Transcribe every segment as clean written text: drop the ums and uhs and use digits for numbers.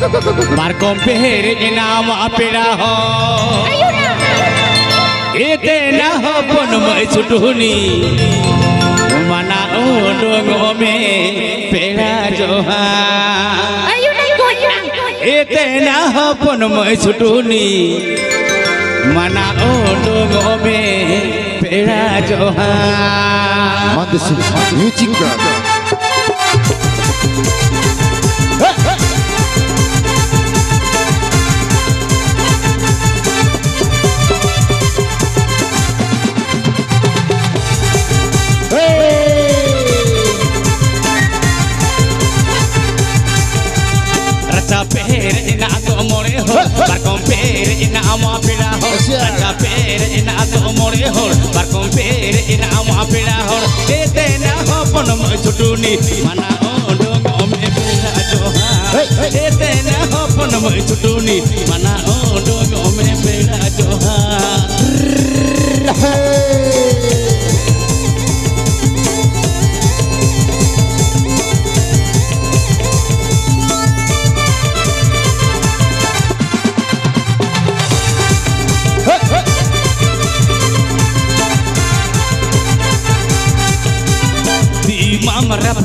Markom peher inam apeda ho ete na ho pon mai chutuni mana odong ome pera joha ete na ho pon mai chutuni mana odong ome pera joha This is music brother. Peher ina ato more ho barkom peher ina ama pila ho raja peher ina ato more ho barkom peher ina ama pila ho ete na ho ponam chutuni mana odong ome pila joha ete na ho ponam chutuni mana odong ome pila joha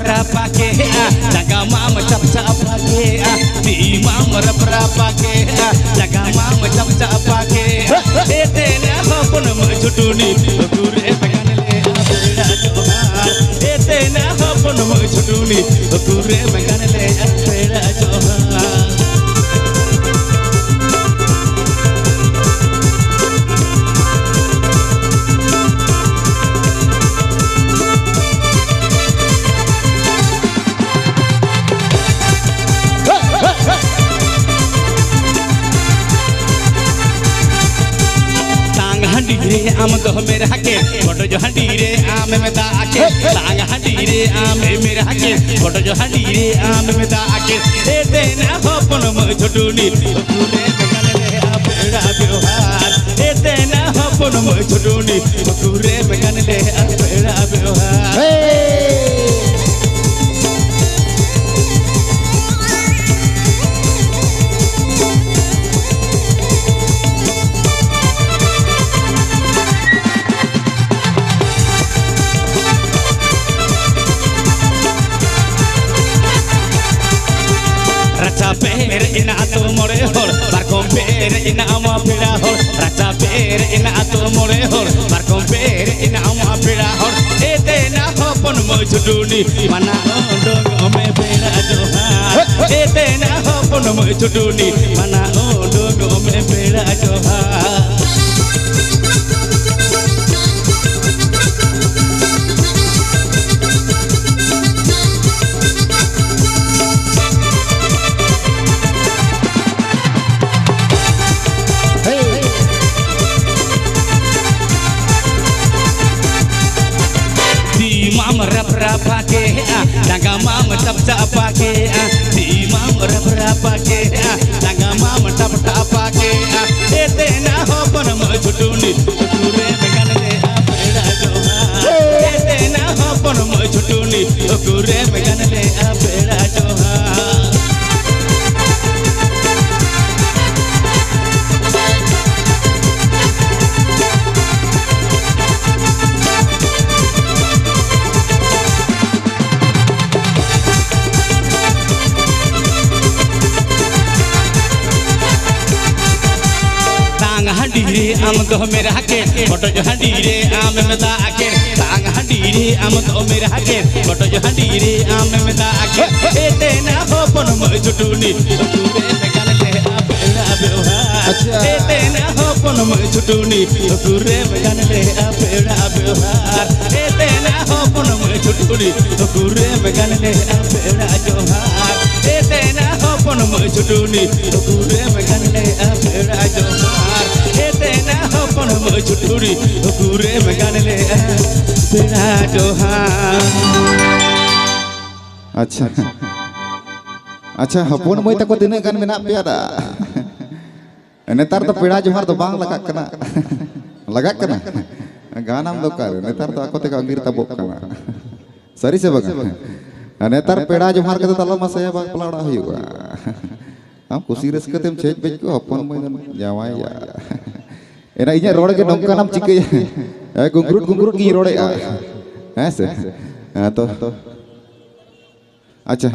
Rap ke jaga mama cap cap ke di mama rap ke jaga mama cap cap ke ete na ho pun chutuni gure pegan le apera johar ete na ho pun chutuni gure pegan le apera johar आम तो मेरा के photo जो हंडी रे आम में दा आके लांग हंडी रे आम मेरा के फोटो जो हंडी रे आम में दा आके दे देना हो पन म छटुनी पूरे बगल ले अपना व्यवहार दे देना हो पन म छटुनी पूरे बगल ले अपना व्यवहार Peher ina ato more hor barkom peher ina ama pira hor racha peher ina ato more hor barkom peher ina ama pira hor ete na ho pon mo chutuni mana odong ome pira johar ete na ho pon mo chutuni mana odong ome pira johar rap ke jaga mama tap tap ke di mama rap ke jaga mama tap tap ke ete na ho pon mo chutuni pure began le apera johar ete na ho pon mo chutuni pure began le apera johar हंडी रे आम तो मेरा के photo जो हंडी रे आम में दा आके तांग हंडी रे आम तो मेरा के फोटो जो हंडी रे आम में दा आके एते ना हो पन म छटुनी पूरे बेगान ले अपना व्यवहार एते ना हो पन म छटुनी पूरे बेगान ले अपना व्यवहार एते ना हो पन म छटुनी पूरे बेगान ले अपना जोहार एते ना हो पन म छटुनी पूरे बेगान ले अपना जोहार ete na ho pon mo chuturi pure megan le pera johar अच्छा अच्छा हपन मई तक दिन गान मेना पे नेतार तो पेड़ा जोहार तो बांग लगा गानाम दो कर नेतार तो आको ते अंगीर तबो कना सरी से बगा नेतार पेड़ा जोहार के तो तला मसया बाग पलाड़ा हुआ am kusi resketem cek bej ko hopon mo jawai ya ena inya rode ke nongka nam cike gungurut gi rode a se to acha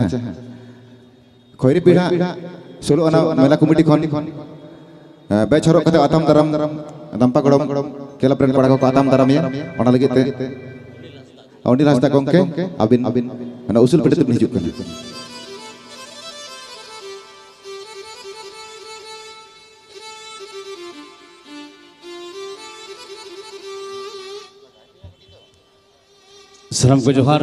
khoiri pida solo ana mela committee khon be chorok kate atam daram dampa godom kela pren pada ko atam daram ya ona lagi te Audi rasta gongke abin ana usul pede menunjukkan Salam ko johar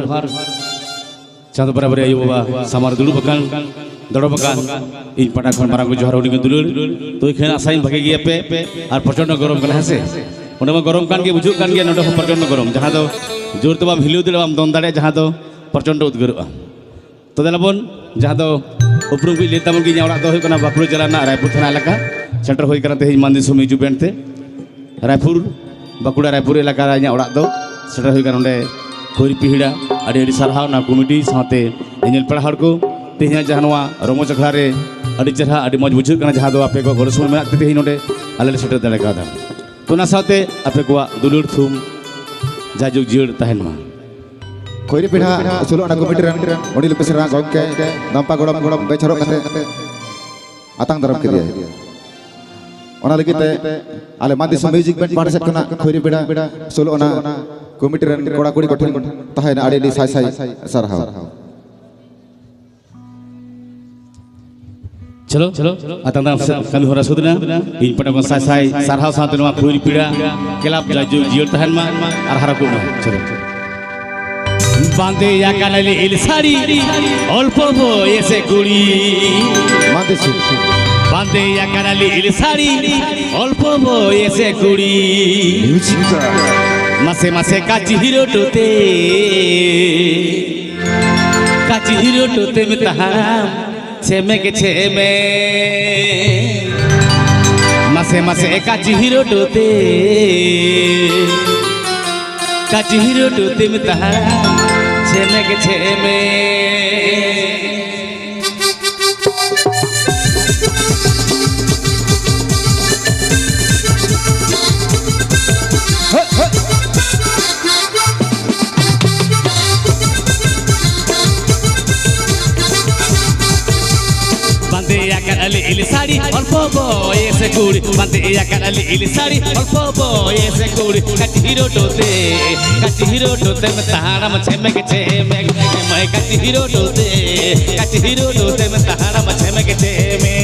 Chado barabar ayo baba samar dulu bakan doro bakan in pada khon marang ko johar udi ke dulur to ikhen asain bhage giya pe ar prochondo gorom kana hase ona ma gorom kan ge bujuk kan ge nodo prochondo gorom jaha do jor to bam hilu dile bam don dare jaha do prochondo udgaroa to delabon jaha do uprum bi le tamon gi nya orak do hoy kana bakuru jala na raipur thana elaka center hoy kana te mandi sumi ju bente raipur bakura raipur elaka nya orak do center hoy kana onde Khori pihida adi sarhaw na committee saute enjel pahar ko tehnya jahanwa romo chakhlare adi charha adi moj bujhuk kana jaha do ape ko gor sum menak te hinode ale le setter dale kada to na saute ape ko dulur thum jajug jir tahen ma khoiri pida solo ana committee ran odi lepes ra gongke dampa godom be chorok kate atang daram ke dia ona lagi te ale mandi music band pada set kana khoiri pida solo ana committee ran koda kodi gothen tahena adi di sai sarhaw chalo atang dam kami hora sudna in pada ko sai sarhaw saute no khori pida kelap jaju jir tahan ma ar haraku ma chalo bande ya kanale il sari olpo boyese guri mandi su bande ya kanale il sari olpo boyese guri Mase mase kachi hero tote me taham cheme ke cheme mase kachi hero tote me taham cheme ke cheme Ali ili sari olpo boyese guri bande ya kan ali ili sari olpo boyese guri kati hero tote me tahara ma cheme ke cheme mai kati hero tote me tahara ma cheme ke cheme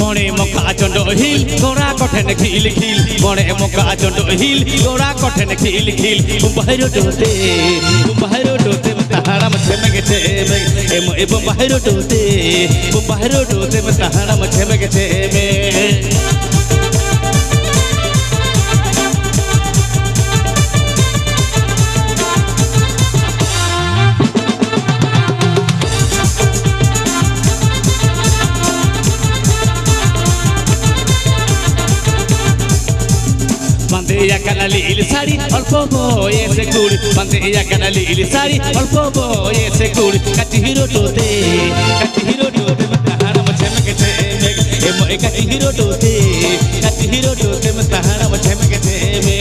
Mone moka chondo hil gora kothen khil mone moka chondo hil gora kothen khil bumbahiro tote tahara ma cheme ke cheme e bumbahiro tote me tahara ma cheme ke cheme Bande ya kanali il sari olpo boyese guri bande ya kanali il sari olpo boyese guri kati hero tote me tahara ma cheme ke cheme e kati hero tote me tahara ma cheme ke cheme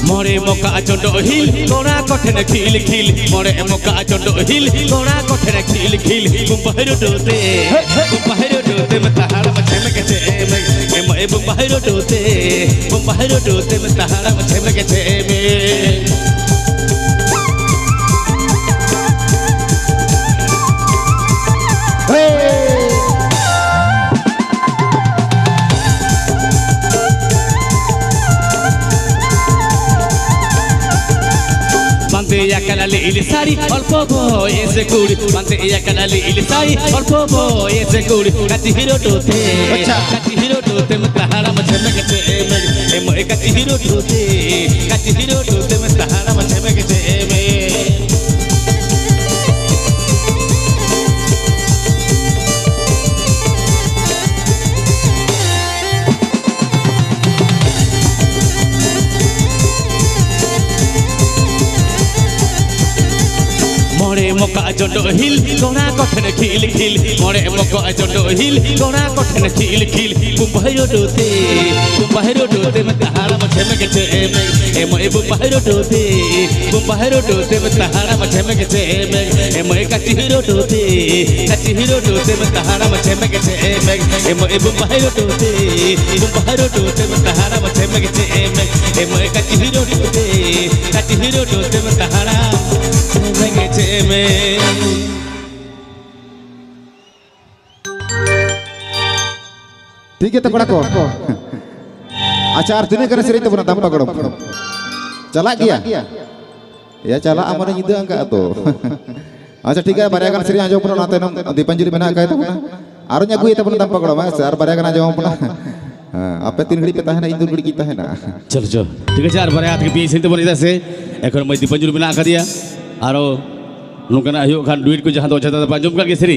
More moka chondo hil gora kothen khil more moka chondo hil gora kothen khil bumbahiro tote me tahara ma cheme ke cheme e bumbahiro tote me tahara ma cheme ke cheme Bande ya kanale ili sari অল্প বয়সে কুড়ি মানতে একটা Lille sari অল্প বয়সে কুড়ি কাটি hero টোতে কাটি হিরো টোতে তাহারা মছে মেগেছে এ কাটি হিরো টোতে তাহারা মছে মেগেছে মরে মকা জন্ড হিল কোনা কঠন খিল খিল মরে মকা জন্ড হিল কোনা কঠন খিল খিল বুম্বাইরো ডোতে মে তাহারা মছে মেগেছে এ ময়ে বুম্বাইরো ডোতে মে তাহারা মছে মেগেছে এ ময়ে কাটি হিরো ডোতে মে তাহারা মছে মেগেছে এ ময়ে বুম্বাইরো ডোতে মে তাহারা মছে মেগেছে এ ময়ে কাটি হিরো ডোতে মে তাহারা ठीक है तो कड़ा को आचार तिने करे सरी तो बना दाम्पा गड़म चला गया या चला हमारे निद अंका तो अच्छा ठीक है बारे सरी आजो पना नाते नम दीपांजलि बना का तो आरो ᱧᱟᱜᱩᱭ ᱛᱟᱵᱚᱱ दाम्पा गड़म है सर बारे आजो पना आपे 3 घड़ी पे ताहेना इन 2 घड़ी की ताहेना चलो चलो ठीक है चार बारे हाथ के बीच से बने से এখন মই দীপাঞ্জলি বনা का दिया आरो नुकना हुयो खान डुइट को जहां तो अच्छा दादा पांजम का सेरी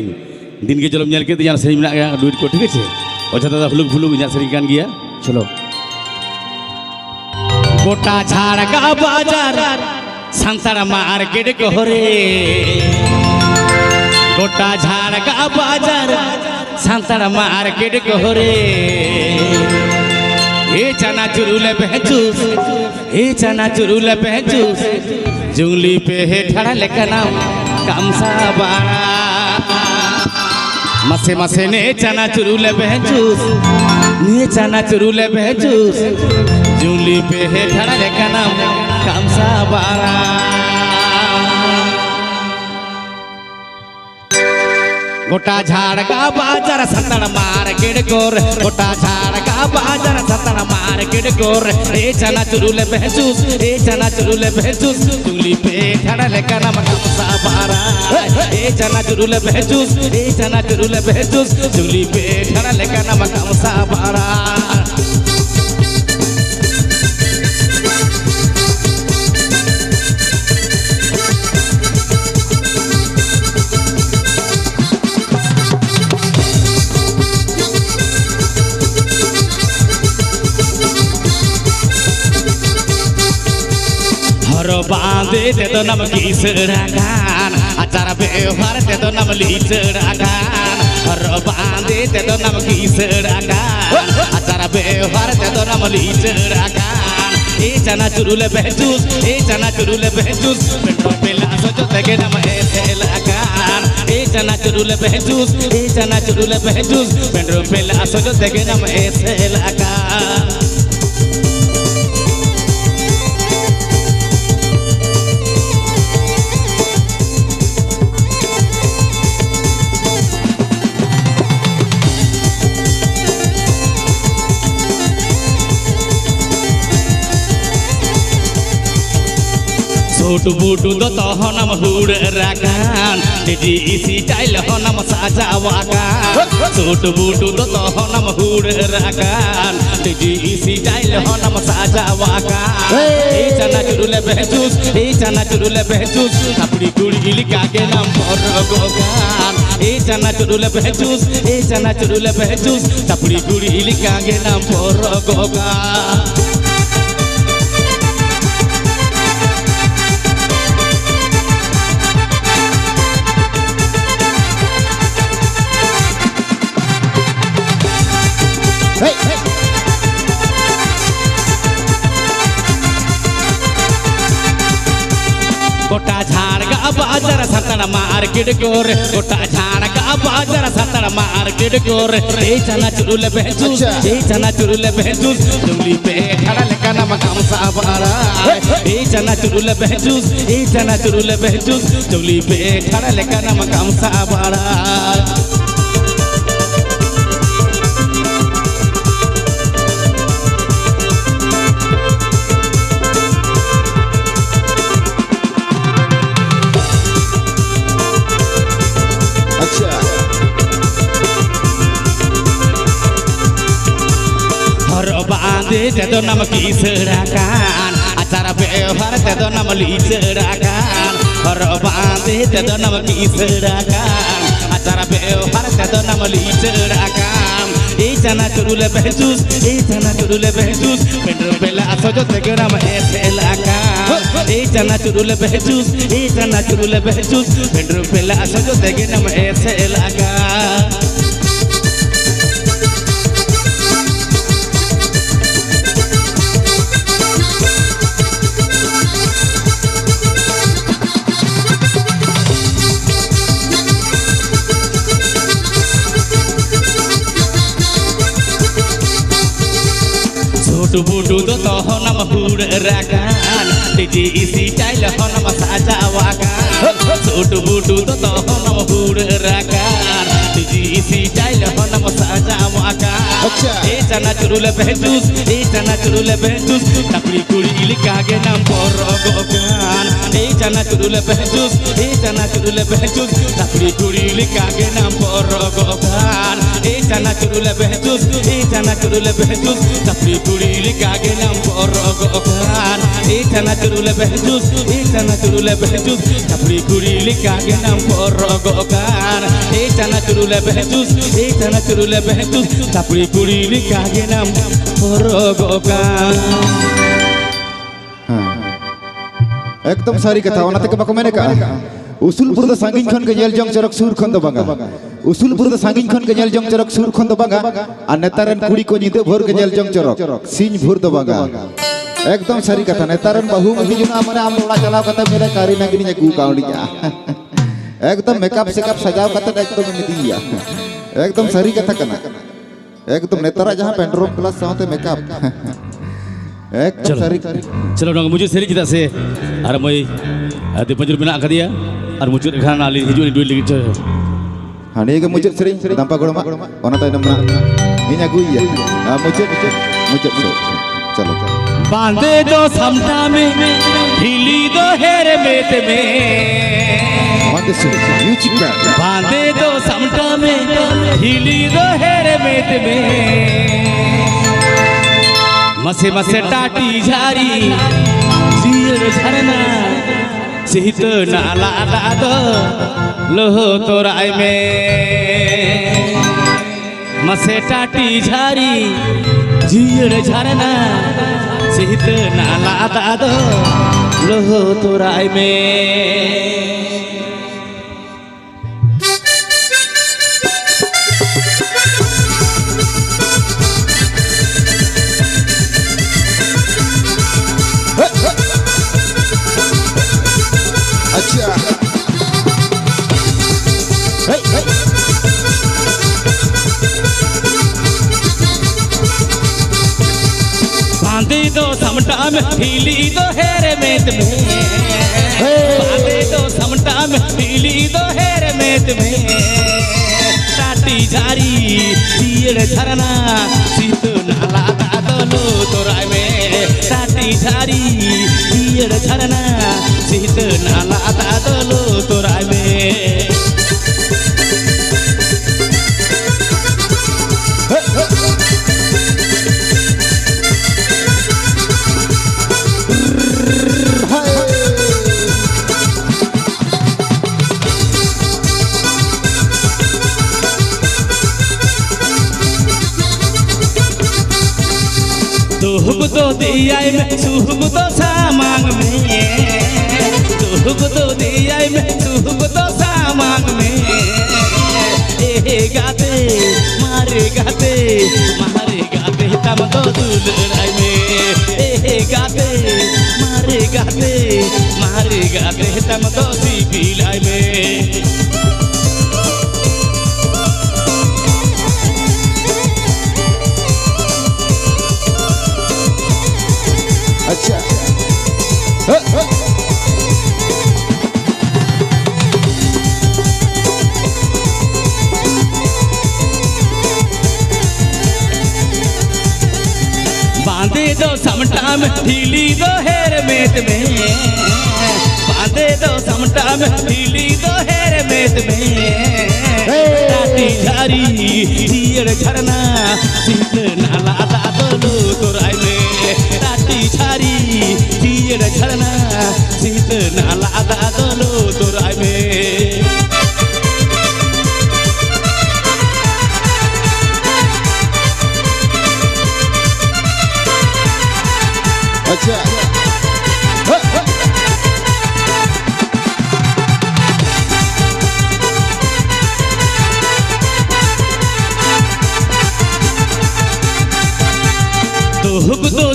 दिन के जलम नेल के तो सेरी में डुइट को ठीक है अच्छा दादा फुलुक फुलुक इना सेरी कान गया चलो गोटा झाड़ का बाजार संसार मार्केट कोरे गोटा झाड़ का बाजार संसार मार्केट कोरे ए चना चुरुले बहजूस जुंगली पे है ठड़ा लेकर नाम कामसा बाड़ा मसे मसे ने चना चुरुले बहजूस जुंगली पे है ठड़ा लेकर नाम कामसा बाड़ा गोटा झाड़ का बाजार सतड़ मार्केट गोर गोटा झाड़ का बाजार सतड़ मार्केट गोर ए चना चुरुले बहजूस जुंगली पे ठड़ा लेकर नाम कामसा बाड़ा ए चना चुरुले बहजूस जुंगली पे ठड़ा लेकर नाम कामसा बाड़ा बांधे ते तो नम कीसरागान आचार व्यवहार ते तो नम लीचरागान हर बांधे ते तो नम कीसरागान आचार व्यवहार ते तो नम लीचरागान ए चना चुरुले बहजूस पेट्रोल पेला सोचो तेगे नम ऐसे लगान ए चना चुरुले बहजूस पेट्रोल पेला सोचो तेगे नम ऐसे लगान छोटू बूटू दो तो नम हुड़ रकान दीदी इसी टाइल हो नम साजा वाकान छोटू बूटू दो तो नम हुड़ रकान दीदी इसी टाइल हो नम साजा वाकान ए चना चुरुले बहजूस अपनी कुड़ी लिखा के नाम पर गोगान ए चना चुरुले बहजूस अपनी कुड़ी लिखा के नाम पर गोगान गोटा झाड़ का बाजार सतड़ मार्केट गोर गोटा झाड़ का बाजार सतड़ मार्केट गोर ए चना चुरुले बहजूस जुंगली पे ठड़ा लेकर नाम कामसा बाड़ा ए चना चुरुले बहजूस जुंगली पे ठड़ा लेकर नाम कामसा बाड़ा Bande tedo nama kiserakan acara bewar tedo nama liserakan Horo bande tedo nama kiserakan acara bewar tedo nama liserakan Ijana curule behjus Pendro bela asojo tego nama eselakan Ijana curule behjus Pendro bela asojo tego nama eselakan Budu do toho nama hurakan Diji isi cail ho nama sajawakan Budu do toho nama hurakan Diji isi cail ho nama sajawakan Ijana curule behjus Tapri kuri ili kage nam porogokan Ijana curule behjus Tapri kuri ili kage nam porogokan Ijana curule behjus Tapri kuri ili kage nam porogokan Ijana curule behjus Tapri kuri ili kage nam porogokan Ijana curule behjus Tapri kuri ili kage nam porogokan एकदम सारी कथा ओना तक बको मैंने कहा उसूलपुर the सांगिन खन के jail जंग चरक सुर खन द बंगा उसूलपुर द सांगिन खन के जेल जंग चरक सुर खन द बंगा आ नेतारन कुड़ी को निते भोर के जेल जंग चरक सिंह भोर द बंगा एकदम सारी कथा नेतारन बहु मही जुना मने आम लोड़ा चलाव कता मेरे कारी नगरी ने कू काउंडिया एकदम मेकअप सेकअप सजाव कता एकदम मिदिया एकदम सारी कथा कना एकदम नेतारा जहां पेंड्रोम प्लस साथे मेकअप एकदम सारी चलो dong muncul seri kita se ada moi di penjuru bina akadia ada muncul kan ali hiju ni duit lagi coy hani ke muncul sering tanpa goloma ona tay namna ini aku iya muncul चलो बांधे दो समटा में ढीली दो हेरे मेत में बांधे दो समटा में ढीली दो हेरे मेत में मसे मसे टाटी झारी जीर झरना सिहित नाला दादो लोहो तोराय में मसे टाटी झारी जीर झरना सिहित नाला दादो लोहो तोराय में बांधे दो समटा में ढीली दो हेरे मेत में बांधे दो समटा में ढीली दो हेरे मेत में टाटी झारी तीर झरना सीत नाला दादलो तोराय में टाटी झारी तीर झरना सीत नाला दादलो तोराय में दुख तो दिया में सुख तो सामांग में दुख तो दिया में सुख तो सामांग में गाते मारे गाते तम तो दुलराय में गाते मारे गाते तम तो सिबिलाय में अच्छा बांधे दो समटा में ढीली दो हेर मेत में बांधे दो समटा में ढीली दो हेर मेत में टाटी झारी तीर झरना सीत नाला दादलो तोराय में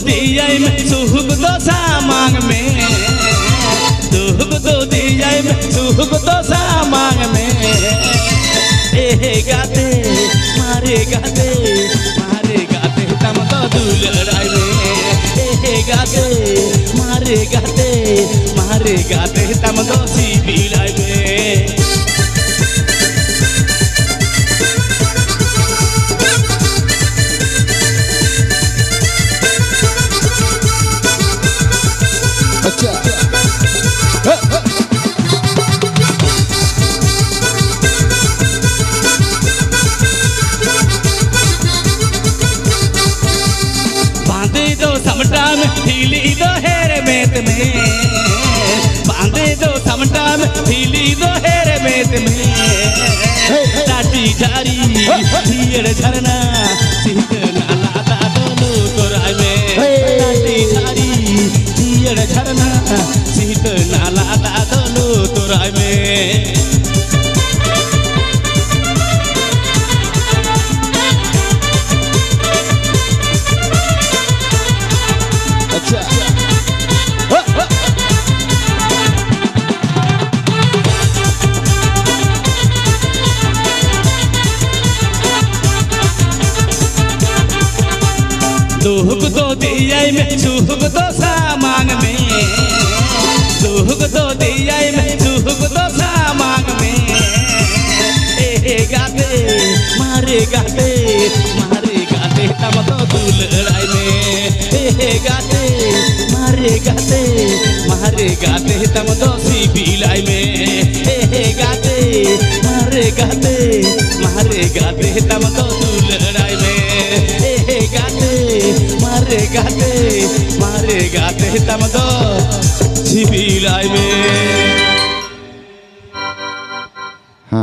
दिया में सुख दो सामांग में दुख दो दिया में सुख दो सामांग में गाते मारे गाते तम तो दुलड़ाई में गाते मारे गाते तम तो सिबिलाई में समटा में ढीली दो हेर मेत में बांधे दो समटा में ढीली दो हेर मेत में टाटी झारी ढीर झरना सीत नाला दा दोनों तोराय में टाटी झारी ढीर झरना सीत नाला दा दोनों तोराय में दुख दो दिया में सुख दो सामांग में दुख दो दिया में सुख दो सामांग में गाते मारे गाते तम तो दुलड़ाई में गाते मारे गाते तम तो सिबिलाई में गाते मारे गाते तम तो दुलड़ाई में गाते तम तो सिबिलाई में